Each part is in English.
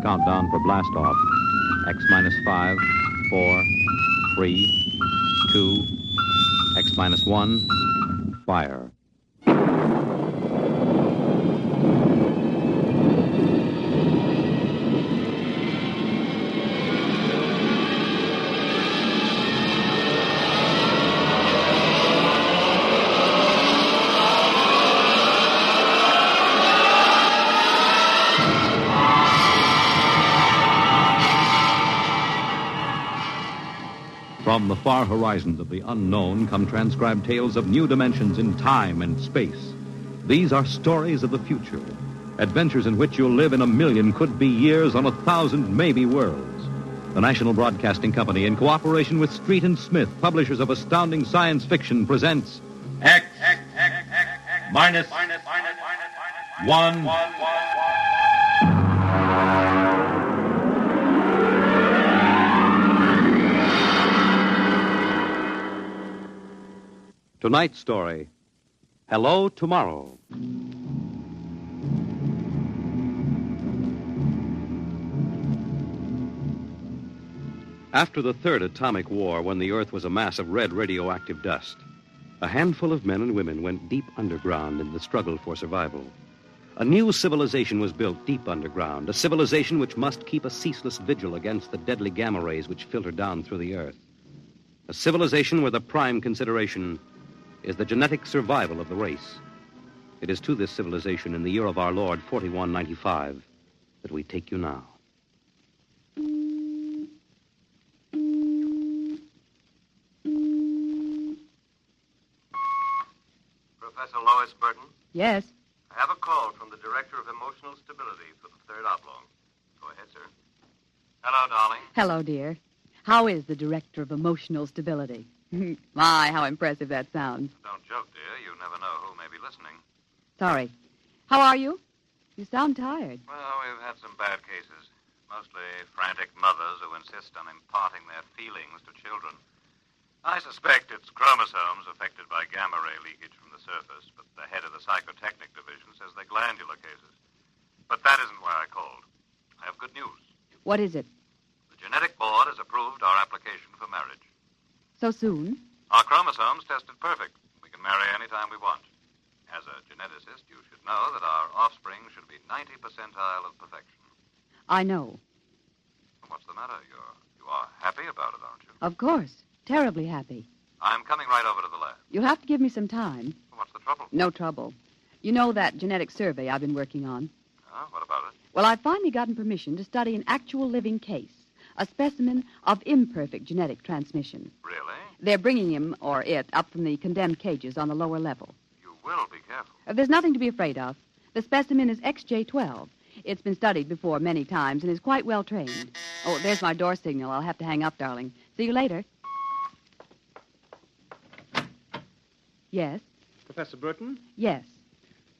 Countdown for blast off. X minus 5, 4, 3, 2, X minus 1, fire. From the far horizons of the unknown come transcribed tales of new dimensions in time and space. These are stories of the future, adventures in which you'll live in 1,000,000 could-be years on 1,000 maybe worlds. The National Broadcasting Company, in cooperation with Street and Smith, publishers of astounding science fiction, presents X minus 1. Tonight's story, Hello Tomorrow. After the third atomic war, when the Earth was a mass of red radioactive dust, a handful of men and women went deep underground in the struggle for survival. A new civilization was built deep underground, a civilization which must keep a ceaseless vigil against the deadly gamma rays which filter down through the Earth. A civilization where the prime consideration is the genetic survival of the race. It is to this civilization in the year of our Lord, 4195, that we take you now. Professor Lois Burton? Yes. I have a call from the Director of Emotional Stability for the Third Oblong. Go ahead, sir. Hello, darling. Hello, dear. How is the Director of Emotional Stability? My, how impressive that sounds. Don't joke, dear. You never know who may be listening. Sorry. How are you? You sound tired. Well, we've had some bad cases. Mostly frantic mothers who insist on imparting their feelings to children. I suspect it's chromosomes affected by gamma ray leakage from the surface, but the head of the psychotechnic division says they're glandular cases. But that isn't why I called. I have good news. What is it? The genetic board has approved our application for marriage. So soon? Our chromosomes tested perfect. We can marry any time we want. As a geneticist, you should know that our offspring should be 90 percentile of perfection. I know. What's the matter? You are happy about it, aren't you? Of course. Terribly happy. I'm coming right over to the lab. You'll have to give me some time. What's the trouble? No trouble. You know that genetic survey I've been working on? What about it? Well, I've finally gotten permission to study an actual living case, a specimen of imperfect genetic transmission. Really? They're bringing him, or it, up from the condemned cages on the lower level. You will be careful. There's nothing to be afraid of. The specimen is XJ12. It's been studied before many times and is quite well trained. Oh, there's my door signal. I'll have to hang up, darling. See you later. Yes? Professor Burton? Yes.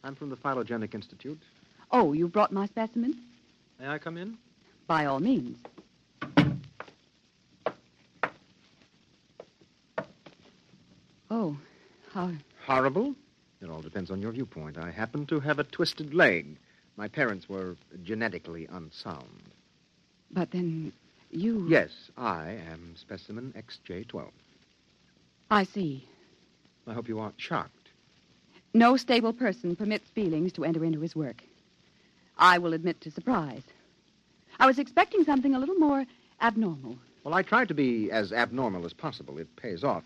I'm from the Phylogenic Institute. Oh, you brought my specimen? May I come in? By all means. Oh, how... Horrible? It all depends on your viewpoint. I happen to have a twisted leg. My parents were genetically unsound. But then you... Yes, I am specimen XJ12. I see. I hope you aren't shocked. No stable person permits feelings to enter into his work. I will admit to surprise. I was expecting something a little more abnormal. Well, I try to be as abnormal as possible. It pays off.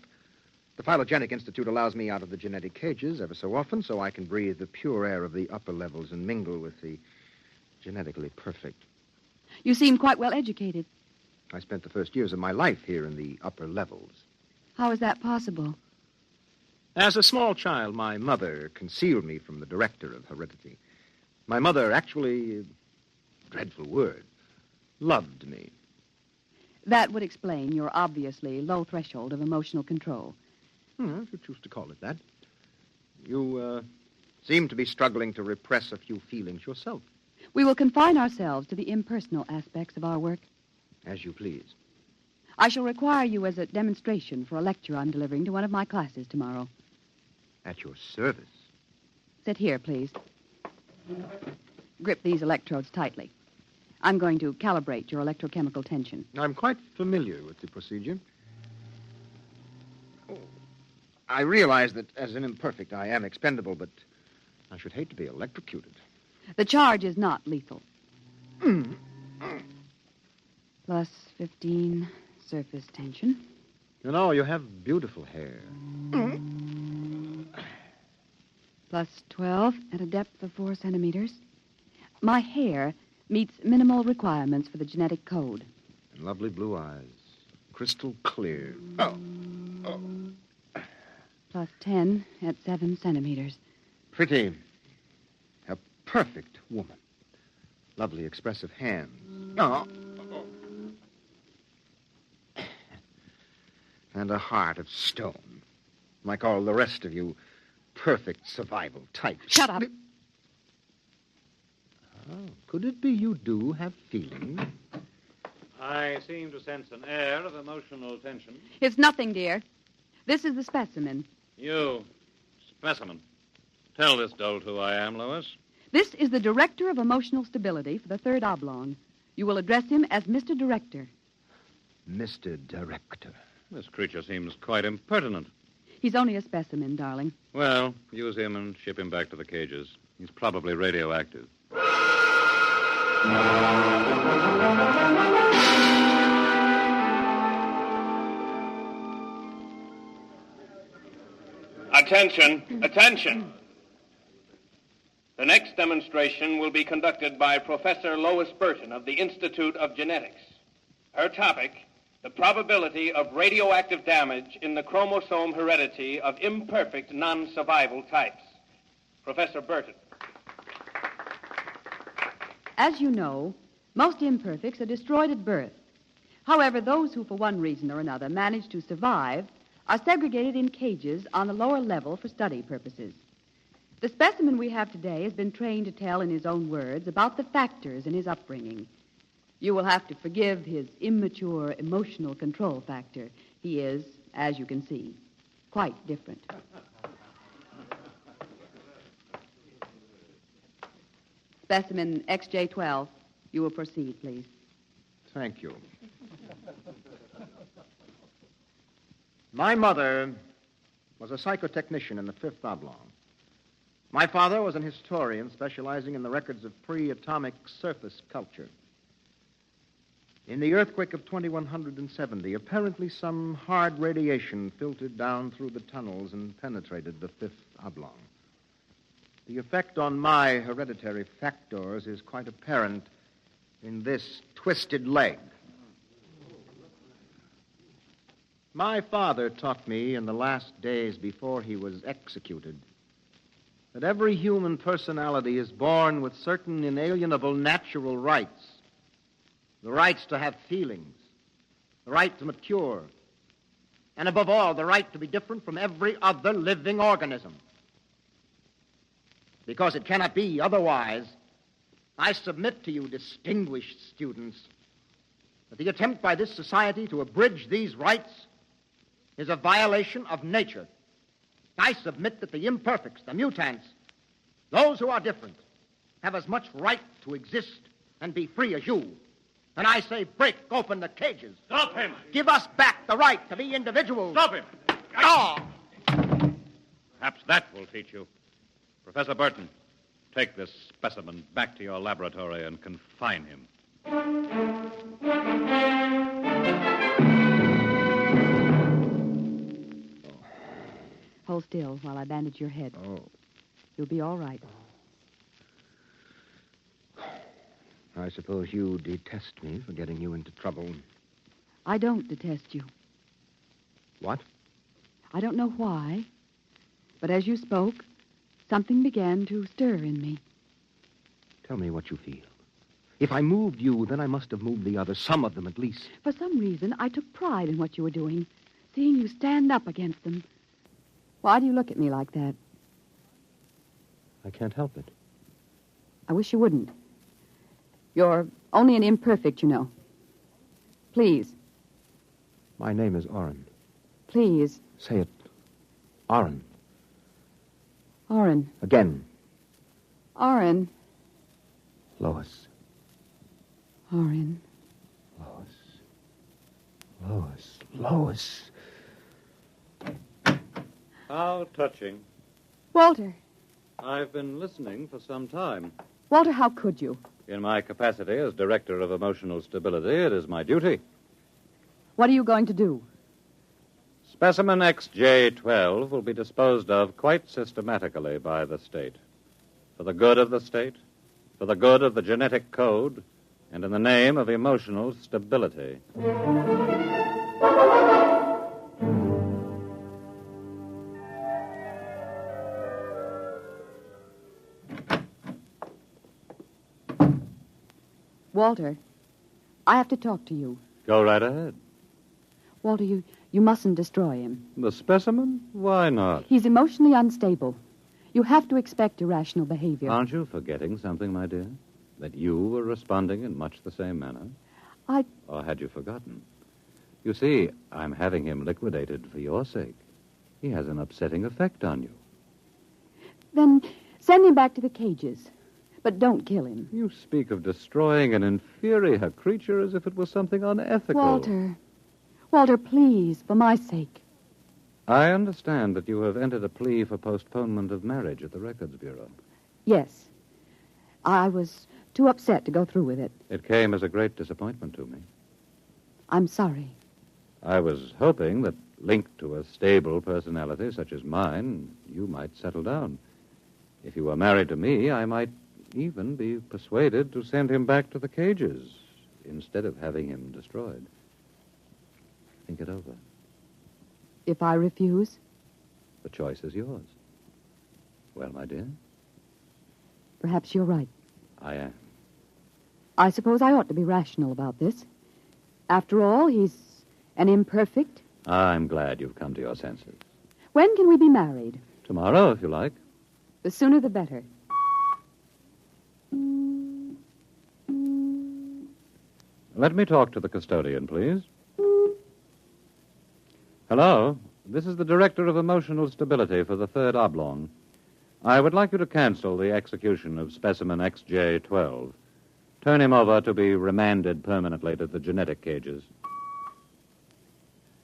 The Phylogenic Institute allows me out of the genetic cages ever so often so I can breathe the pure air of the upper levels and mingle with the genetically perfect. You seem quite well educated. I spent the first years of my life here in the upper levels. How is that possible? As a small child, my mother concealed me from the director of heredity. My mother actually, dreadful word, loved me. That would explain your obviously low threshold of emotional control. If you choose to call it that. You seem to be struggling to repress a few feelings yourself. We will confine ourselves to the impersonal aspects of our work. As you please. I shall require you as a demonstration for a lecture I'm delivering to one of my classes tomorrow. At your service. Sit here, please. Grip these electrodes tightly. I'm going to calibrate your electrochemical tension. I'm quite familiar with the procedure. I realize that as an imperfect, I am expendable, but I should hate to be electrocuted. The charge is not lethal. Plus 15 surface tension. You know, you have beautiful hair. Plus 12 at a depth of 4 centimeters. My hair meets minimal requirements for the genetic code. And lovely blue eyes. Crystal clear. Plus 10 at 7 centimeters. Pretty. A perfect woman. Lovely expressive hands. And a heart of stone. Like all the rest of you perfect survival types. Shut up. Oh, could it be you do have feelings? I seem to sense an air of emotional tension. It's nothing, dear. This is the specimen. You, specimen. Tell this dolt who I am, Lois. This is the Director of Emotional Stability for the Third Oblong. You will address him as Mr. Director. Mr. Director. This creature seems quite impertinent. He's only a specimen, darling. Well, use him and ship him back to the cages. He's probably radioactive. Attention, attention. The next demonstration will be conducted by Professor Lois Burton of the Institute of Genetics. Her topic, the probability of radioactive damage in the chromosome heredity of imperfect non-survival types. Professor Burton. As you know, most imperfects are destroyed at birth. However, those who, for one reason or another, manage to survive are segregated in cages on the lower level for study purposes. The specimen we have today has been trained to tell in his own words about the factors in his upbringing. You will have to forgive his immature emotional control factor. He is, as you can see, quite different. Specimen XJ12. You will proceed, please. Thank you. My mother was a psychotechnician in the Fifth Oblong. My father was an historian specializing in the records of pre-atomic surface culture. In the earthquake of 2170, apparently some hard radiation filtered down through the tunnels and penetrated the Fifth Oblong. The effect on my hereditary factors is quite apparent in this twisted leg. My father taught me in the last days before he was executed that every human personality is born with certain inalienable natural rights. The rights to have feelings, the right to mature, and above all, the right to be different from every other living organism. Because it cannot be otherwise, I submit to you, distinguished students, that the attempt by this society to abridge these rights is a violation of nature. I submit that the imperfects, the mutants, those who are different, have as much right to exist and be free as you. And I say break open the cages. Stop him! Give us back the right to be individuals. Stop him! Oh! Perhaps that will teach you. Professor Burton, take this specimen back to your laboratory and confine him. Hold still while I bandage your head. Oh. You'll be all right. I suppose you detest me for getting you into trouble. I don't detest you. What? I don't know why, but as you spoke, something began to stir in me. Tell me what you feel. If I moved you, then I must have moved the others, some of them at least. For some reason, I took pride in what you were doing, seeing you stand up against them. Why do you look at me like that? I can't help it. I wish you wouldn't. You're only an imperfect, you know. Please. My name is Orrin. Please. Say it. Orrin. Orrin. Again. Orrin. Lois. Orrin. Lois. How touching. Walter. I've been listening for some time. Walter, how could you? In my capacity as Director of Emotional Stability, it is my duty. What are you going to do? Specimen XJ12 will be disposed of quite systematically by the state. For the good of the state, for the good of the genetic code, and in the name of emotional stability. Walter, I have to talk to you. Go right ahead. Walter, you mustn't destroy him. The specimen? Why not? He's emotionally unstable. You have to expect irrational behavior. Aren't you forgetting something, my dear? That you were responding in much the same manner? Or had you forgotten? You see, I'm having him liquidated for your sake. He has an upsetting effect on you. Then send him back to the cages. But don't kill him. You speak of destroying an inferior creature as if it was something unethical. Walter, please, for my sake. I understand that you have entered a plea for postponement of marriage at the Records Bureau. Yes. I was too upset to go through with it. It came as a great disappointment to me. I'm sorry. I was hoping that, linked to a stable personality such as mine, you might settle down. If you were married to me, I might even be persuaded to send him back to the cages instead of having him destroyed. Think it over. If I refuse? The choice is yours. Well, my dear? Perhaps you're right. I am. I suppose I ought to be rational about this. After all, he's an imperfect. I'm glad you've come to your senses. When can we be married? Tomorrow, if you like. The sooner the better. Let me talk to the custodian, please. Hello. This is the Director of Emotional Stability for the Third Oblong. I would like you to cancel the execution of specimen XJ12. Turn him over to be remanded permanently to the genetic cages.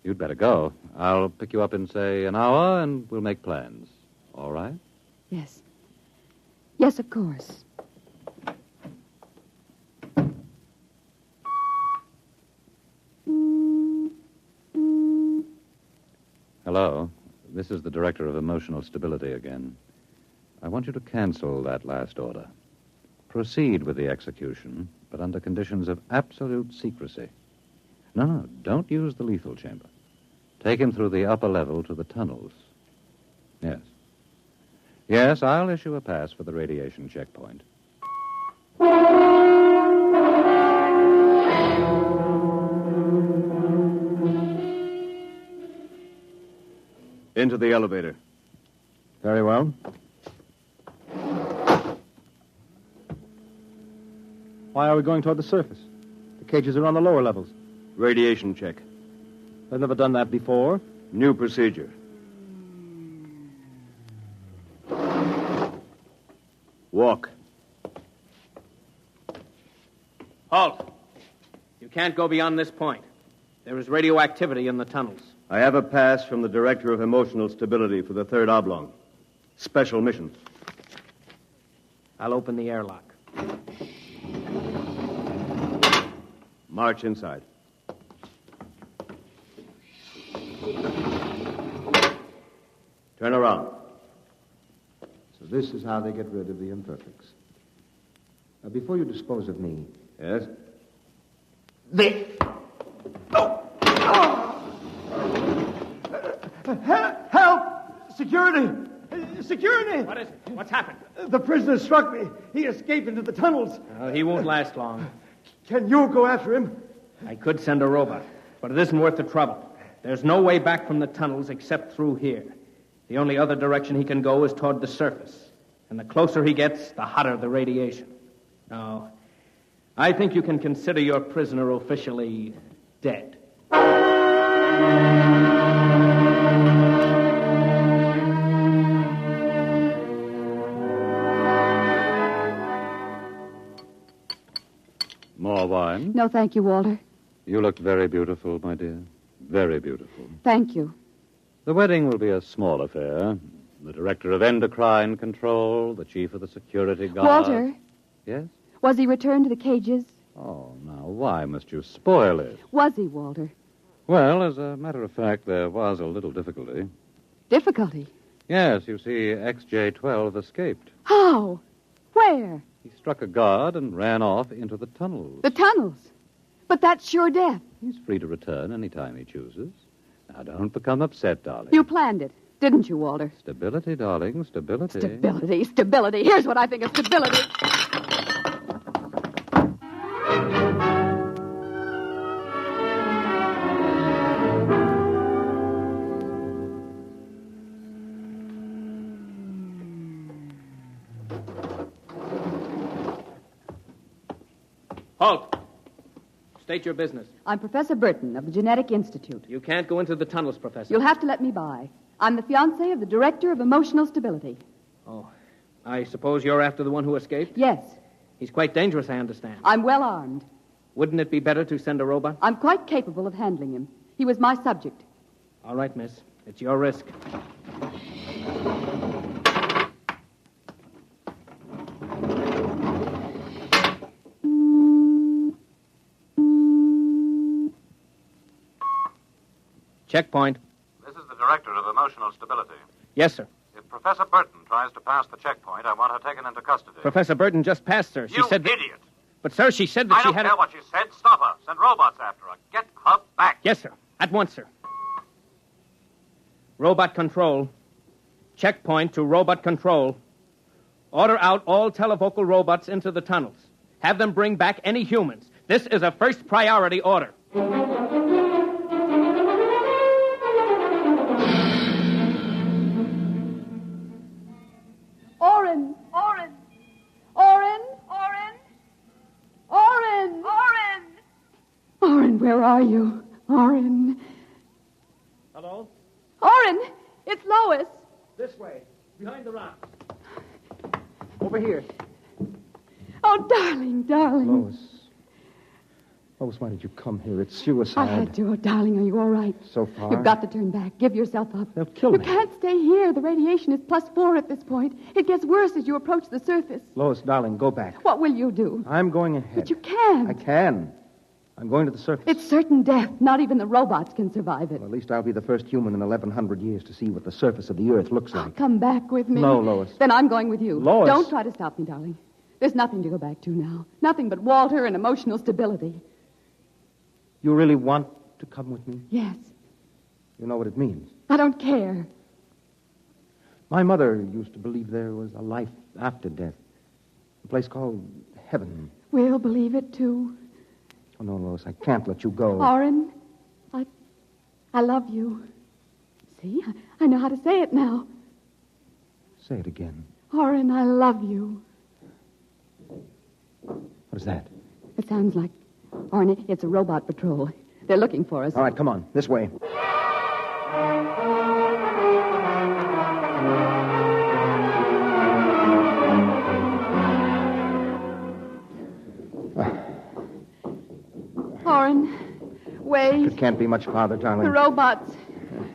You'd better go. I'll pick you up in, say, an hour, and we'll make plans. All right? Yes. Yes, of course. Hello. This is the Director of Emotional Stability again. I want you to cancel that last order. Proceed with the execution, but under conditions of absolute secrecy. No, don't use the lethal chamber. Take him through the upper level to the tunnels. Yes. Yes, I'll issue a pass for the radiation checkpoint. Into the elevator. Very well. Why are we going toward the surface? The cages are on the lower levels. Radiation check. I've never done that before. New procedure. Walk. Halt. You can't go beyond this point. There is radioactivity in the tunnels. I have a pass from the Director of Emotional Stability for the Third Oblong. Special mission. I'll open the airlock. March inside. Turn around. So this is how they get rid of the imperfects. Now, before you dispose of me... Yes? Help! Security! Security! What is it? What's happened? The prisoner struck me. He escaped into the tunnels. He won't last long. Can you go after him? I could send a robot, but it isn't worth the trouble. There's no way back from the tunnels except through here. The only other direction he can go is toward the surface. And the closer he gets, the hotter the radiation. No, I think you can consider your prisoner officially dead. More wine? No, thank you, Walter. You look very beautiful, my dear. Very beautiful. Thank you. The wedding will be a small affair. The director of endocrine control, the chief of the security guard. Walter, Yes? was he returned to the cages? Oh, now, why must you spoil it? Was he, Walter? Well, as a matter of fact, there was a little difficulty. Difficulty? Yes, you see, XJ-12 escaped. How? Where? He struck a guard and ran off into the tunnels. The tunnels. But that's sure death. He's free to return any time he chooses. Now, don't become upset, darling. You planned it, didn't you, Walter? Stability, darling, stability. Stability, stability. Here's what I think of stability. Halt! State your business. I'm Professor Burton of the Genetic Institute. You can't go into the tunnels, Professor. You'll have to let me by. I'm the fiancée of the Director of Emotional Stability. Oh, I suppose you're after the one who escaped? Yes, He's quite dangerous, I understand. I'm well armed. Wouldn't it be better to send a robot? I'm quite capable of handling him. He was my subject. All right, miss. It's your risk. Checkpoint. This is the director of emotional stability. Yes, sir. If Professor Burton tries to pass the checkpoint, I want her taken into custody. Professor Burton just passed, sir. She You said that... idiot! But, sir, she said that I she don't had... care what she said. Stop her. Send robots after her. Get her back. Yes, sir. At once, sir. Robot control. Checkpoint to robot control. Order out all televocal robots into the tunnels. Have them bring back any humans. This is a first priority order. Oren! Oren! Oren! Oren! Oren! Oren! Oren, where are you? Oren. Hello? Oren! It's Lois. This way. Behind the rock. Over here. Oh, darling, darling. Lois. Lois, why did you come here? It's suicide. I had to. Oh, darling, are you all right? So far. You've got to turn back. Give yourself up. They'll kill You me. can't stay here. The radiation is +4 at this point. It gets worse as you approach the surface. Lois, darling, go back. What will you do? I'm going ahead. But you can't. I can. I'm going to the surface. It's certain death. Not even the robots can survive it. Well, at least I'll be the first human in 1,100 years to see what the surface of the Earth looks like. Come back with me. No, Lois. Then I'm going with you. Lois. Don't try to stop me, darling. There's nothing to go back to now. Nothing but Walter and emotional stability. You really want to come with me? Yes. You know what it means. I don't care. My mother used to believe there was a life after death. A place called heaven. We'll believe it, too. Oh, no, Lois, I can't let you go. Oren, I love you. See, I know how to say it now. Say it again. Oren, I love you. What is that? It sounds like... Oren, it's a robot patrol. They're looking for us. All right, come on. This way. Oren, wait. It can't be much farther, darling. The robots.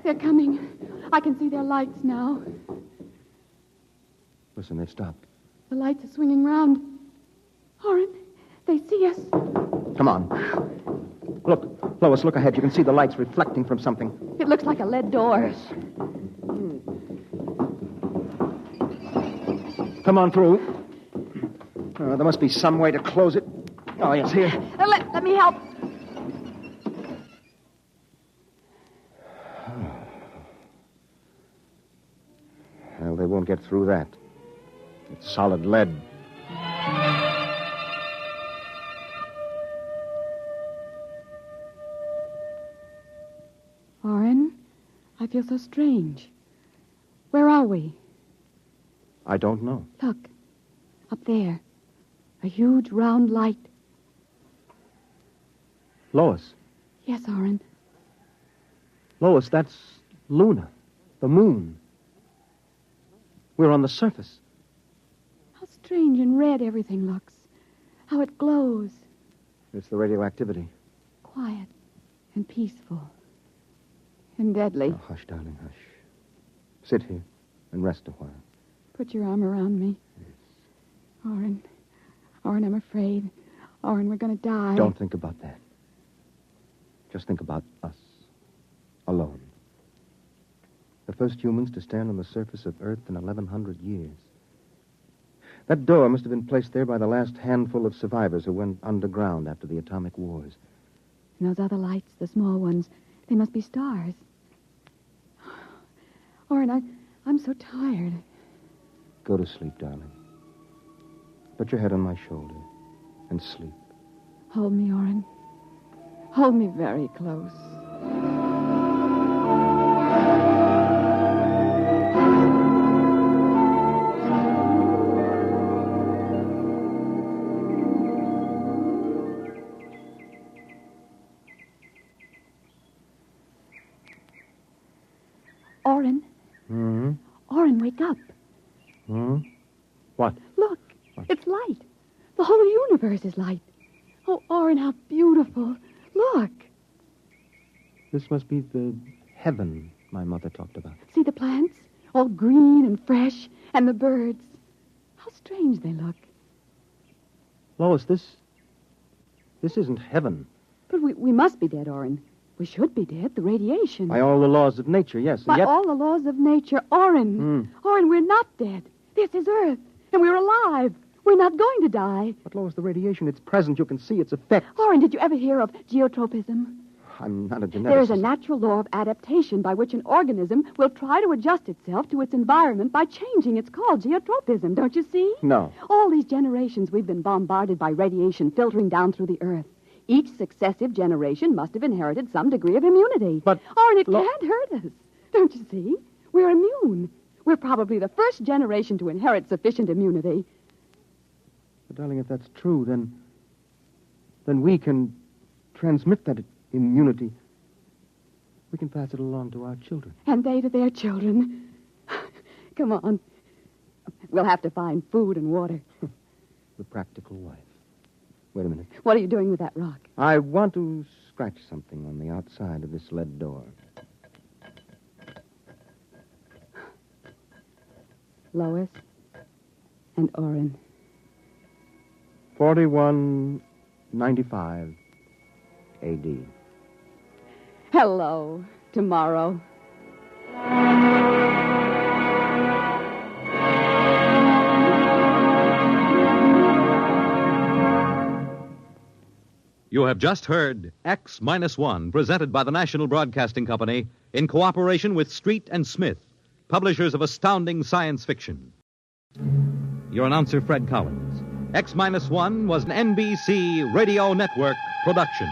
They're coming. I can see their lights now. Listen, they've stopped. The lights are swinging round. Oren, they see us. Come on. Look, Lois, look ahead. You can see the lights reflecting from something. It looks like a lead door. Come on through. There must be some way to close it. Oh, yes, here. Let me help. Well, they won't get through that. It's solid lead. Oren, I feel so strange. Where are we? I don't know. Look, up there. A huge round light. Lois. Yes, Oren. Lois, that's Luna, the moon. We're on the surface. How strange and red everything looks. How it glows. It's the radioactivity. Quiet and peaceful and deadly. Oh, hush, darling, hush. Sit here and rest a while. Put your arm around me. Yes. Oren, I'm afraid. Oren, we're going to die. Don't think about that. Just think about us. Alone. The first humans to stand on the surface of Earth in 1,100 years. That door must have been placed there by the last handful of survivors who went underground after the atomic wars. And those other lights, the small ones, they must be stars. Oren, I'm so tired. Go to sleep, darling. Put your head on my shoulder and sleep. Hold me, Oren. Hold me very close. Oren. Hmm? Oren, wake up. Hmm? What? Look, it's light. The whole universe is light. Oh, Oren, how beautiful. Look. This must be the heaven my mother talked about. See the plants? All green and fresh. And the birds. How strange they look. Lois, this isn't heaven. But we must be dead, Oren. We should be dead. The radiation. By all the laws of nature, yes. And By yet... all the laws of nature. Oren. Oren, we're not dead. This is Earth. And we're alive. We're not going to die. But, Lois, the radiation, it's present. You can see its effects. Oren, did you ever hear of geotropism? I'm not a geneticist. There is a natural law of adaptation by which an organism will try to adjust itself to its environment by changing. It's called geotropism, don't you see? No. All these generations we've been bombarded by radiation filtering down through the Earth. Each successive generation must have inherited some degree of immunity. But... Oren, it can't hurt us. Don't you see? We're immune. We're probably the first generation to inherit sufficient immunity. But, darling, if that's true, then we can transmit that immunity. We can pass it along to our children. And they to their children. Come on. We'll have to find food and water. The practical wife. Wait a minute. What are you doing with that rock? I want to scratch something on the outside of this lead door. Lois and Oren. 4195 A.D. Hello, tomorrow. You have just heard X-1, presented by the National Broadcasting Company in cooperation with Street and Smith, publishers of astounding science fiction. Your announcer, Fred Collins. X-1 was an NBC Radio Network production.